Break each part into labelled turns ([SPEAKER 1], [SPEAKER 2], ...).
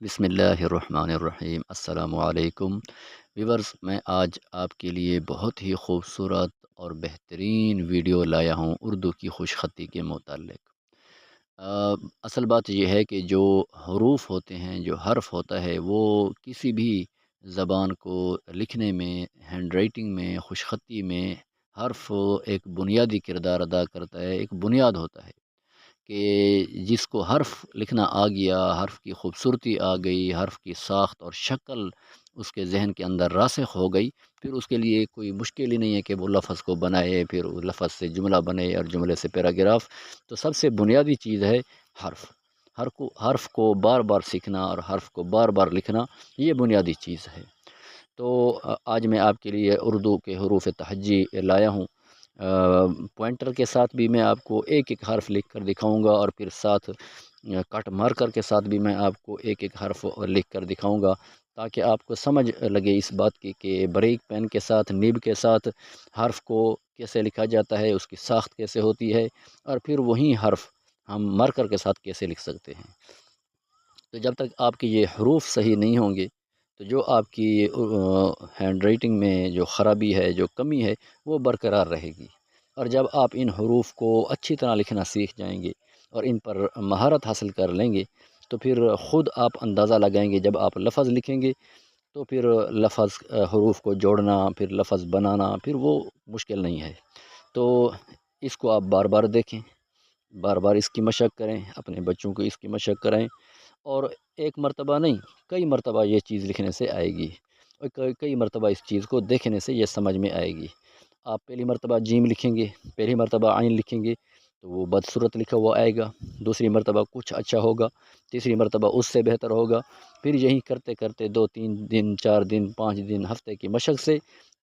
[SPEAKER 1] بسم اللہ الرحمن الرحیم۔ السلام علیکم ویورز، میں آج آپ کے لیے بہت ہی خوبصورت اور بہترین ویڈیو لایا ہوں اردو کی خوش خطی کے متعلق۔ اصل بات یہ ہے کہ جو حروف ہوتے ہیں، جو حرف ہوتا ہے، وہ کسی بھی زبان کو لکھنے میں، ہینڈ رائٹنگ میں، خوش خطی میں حرف ایک بنیادی کردار ادا کرتا ہے، ایک بنیاد ہوتا ہے کہ جس کو حرف لکھنا آ گیا، حرف کی خوبصورتی آ گئی، حرف کی ساخت اور شکل اس کے ذہن کے اندر راسخ ہو گئی، پھر اس کے لیے کوئی مشکل ہی نہیں ہے کہ وہ لفظ کو بنائے، پھر اس لفظ سے جملہ بنے اور جملے سے پیراگراف۔ تو سب سے بنیادی چیز ہے حرف۔ حرف کو بار بار سیکھنا اور حرف کو بار بار لکھنا، یہ بنیادی چیز ہے۔ تو آج میں آپ کے لیے اردو کے حروف تہجی لایا ہوں۔ پوائنٹر کے ساتھ بھی میں آپ کو ایک ایک حرف لکھ کر دکھاؤں گا، اور پھر ساتھ کٹ مارکر کے ساتھ بھی میں آپ کو ایک ایک حرف لکھ کر دکھاؤں گا، تاکہ آپ کو سمجھ لگے اس بات کی کہ بریک پین کے ساتھ، نیب کے ساتھ حرف کو کیسے لکھا جاتا ہے، اس کی ساخت کیسے ہوتی ہے، اور پھر وہی حرف ہم مارکر کے ساتھ کیسے لکھ سکتے ہیں۔ تو جب تک آپ کے یہ حروف صحیح نہیں ہوں گے، تو جو آپ کی ہینڈ رائٹنگ میں جو خرابی ہے، جو کمی ہے، وہ برقرار رہے گی۔ اور جب آپ ان حروف کو اچھی طرح لکھنا سیکھ جائیں گے اور ان پر مہارت حاصل کر لیں گے، تو پھر خود آپ اندازہ لگائیں گے، جب آپ لفظ لکھیں گے تو پھر لفظ حروف کو جوڑنا، پھر لفظ بنانا، پھر وہ مشکل نہیں ہے۔ تو اس کو آپ بار بار دیکھیں، بار بار اس کی مشق کریں، اپنے بچوں کو اس کی مشق کریں، اور ایک مرتبہ نہیں، کئی مرتبہ یہ چیز لکھنے سے آئے گی، اور کئی مرتبہ اس چیز کو دیکھنے سے یہ سمجھ میں آئے گی۔ آپ پہلی مرتبہ جیم لکھیں گے، پہلی مرتبہ عین لکھیں گے تو وہ بدصورت لکھا ہوا آئے گا، دوسری مرتبہ کچھ اچھا ہوگا، تیسری مرتبہ اس سے بہتر ہوگا۔ پھر یہی کرتے کرتے 2 3 دن، 4 دن، 5 دن، ہفتے کی مشق سے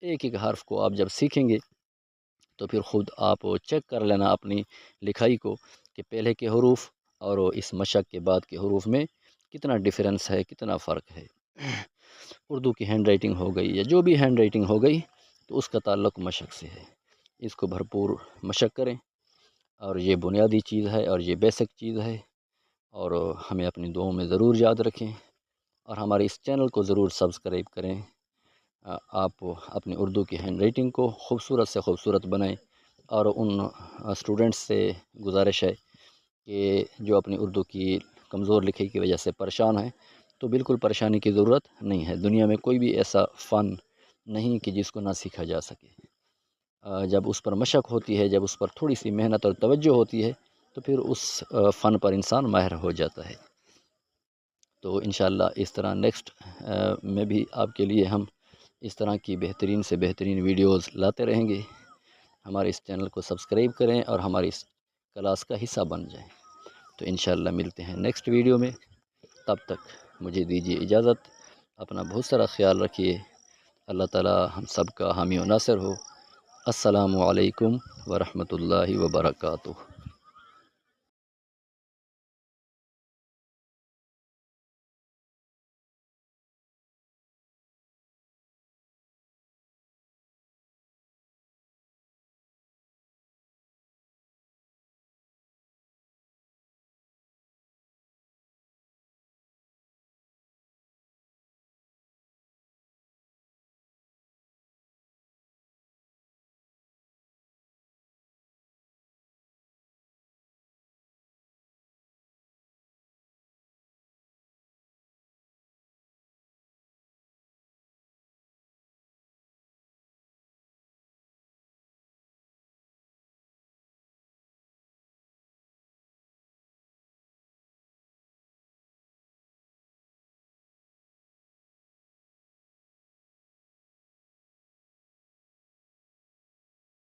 [SPEAKER 1] ایک ایک حرف کو آپ جب سیکھیں گے، تو پھر خود آپ چیک کر لینا اپنی لکھائی کو کہ پہلے کے حروف اور اس مشق کے بعد کے حروف میں کتنا ڈیفرنس ہے، کتنا فرق ہے۔ اردو کی ہینڈ رائٹنگ ہو گئی یا جو بھی ہینڈ رائٹنگ ہو گئی، تو اس کا تعلق مشق سے ہے۔ اس کو بھرپور مشق کریں، اور یہ بنیادی چیز ہے اور یہ بیسک چیز ہے، اور ہمیں اپنی دعاؤں میں ضرور یاد رکھیں، اور ہمارے اس چینل کو ضرور سبسکرائب کریں۔ آپ اپنی اردو کی ہینڈ رائٹنگ کو خوبصورت سے خوبصورت بنائیں، اور ان اسٹوڈنٹس سے گزارش ہے کہ جو اپنی اردو کی کمزور لکھائی کی وجہ سے پریشان ہیں، تو بالکل پریشانی کی ضرورت نہیں ہے۔ دنیا میں کوئی بھی ایسا فن نہیں کہ جس کو نہ سیکھا جا سکے۔ جب اس پر مشق ہوتی ہے، جب اس پر تھوڑی سی محنت اور توجہ ہوتی ہے، تو پھر اس فن پر انسان ماہر ہو جاتا ہے۔ تو انشاءاللہ اس طرح نیکسٹ میں بھی آپ کے لیے ہم اس طرح کی بہترین سے بہترین ویڈیوز لاتے رہیں گے۔ ہمارے اس چینل کو سبسکرائب کریں اور ہماری اس کلاس کا حصہ بن جائیں۔ تو انشاءاللہ ملتے ہیں نیکسٹ ویڈیو میں، تب تک مجھے دیجیے اجازت۔ اپنا بہت سارا خیال رکھیے۔ اللہ تعالی ہم سب کا حامی و ناصر ہو۔ السلام علیکم ورحمۃ اللہ وبرکاتہ۔